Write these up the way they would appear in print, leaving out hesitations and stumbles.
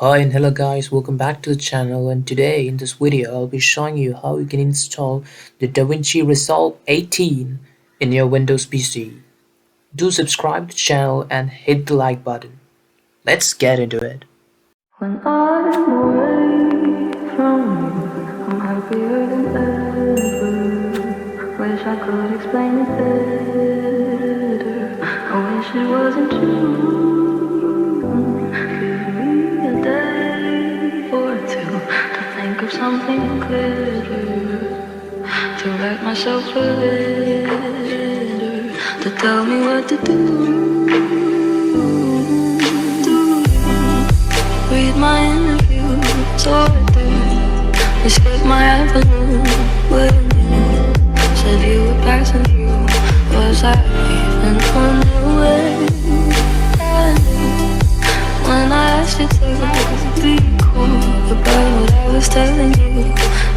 Hi and hello guys, welcome back to the channel, and today in this video I'll be showing you how you can install the Davinci Resolve 18 in your Windows PC. Do subscribe to the channel and hit the like button. Let's get into it. When I'm away from you, I'm happier than ever. Wish I could explain it better. I wish it wasn't true. Give me a day or two to think of something clearer, to write myself a letter, to tell me what to do. Read my interview, so I do. You skipped my avenue when you said you were passing through. Was I even on your way? And when I asked you to be cool about what I was telling you,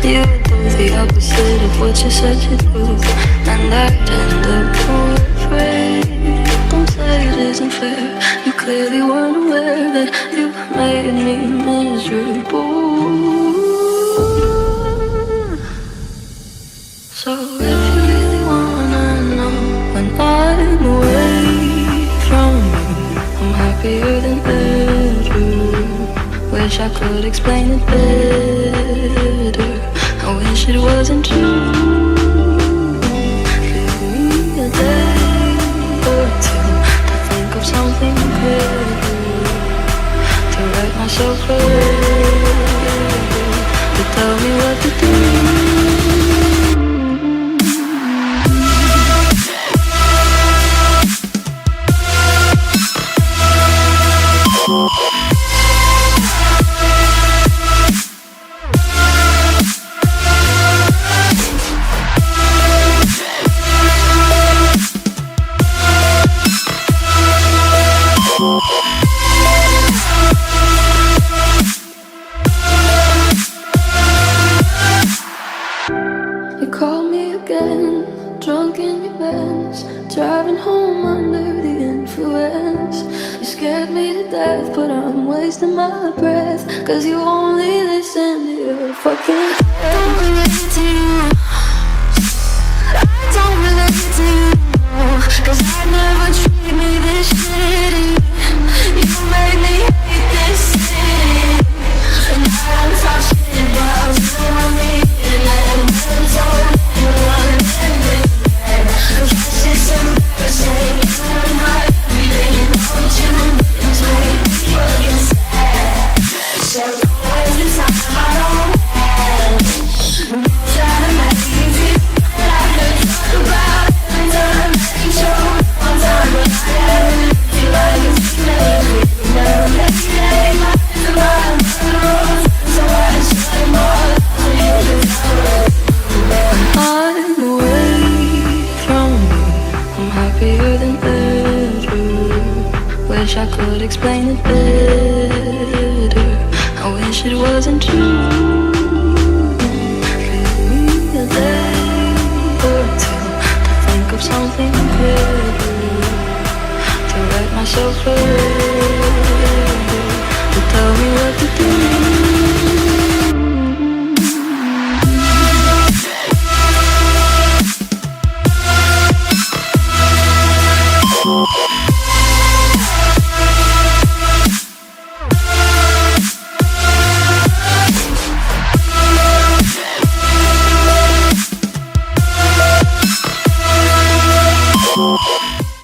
you would do the opposite of what you said you'd do. And I'd end up more afraid. Don't say it isn't fair. You clearly weren't aware that you made me miserable. So if you really wanna know, when I'm away from you, I'm happier than ever. Wish I could explain it better. I wish it wasn't true. Give me a day or two to think of something clear, to write myself a letter, to tell me what to do. You called me again, drunk in your Benz, driving home under the influence. You scared me to death, but I'm wasting my breath, cause you only listen to your fucking head. I don't relate to you, I don't relate to you, cause I never treat me this shitty. You made me hate this city, and I don't talk shit about you and me. Wish I could explain it better. I wish it wasn't true. Give me a day or two to think of something clear, to write myself a letter.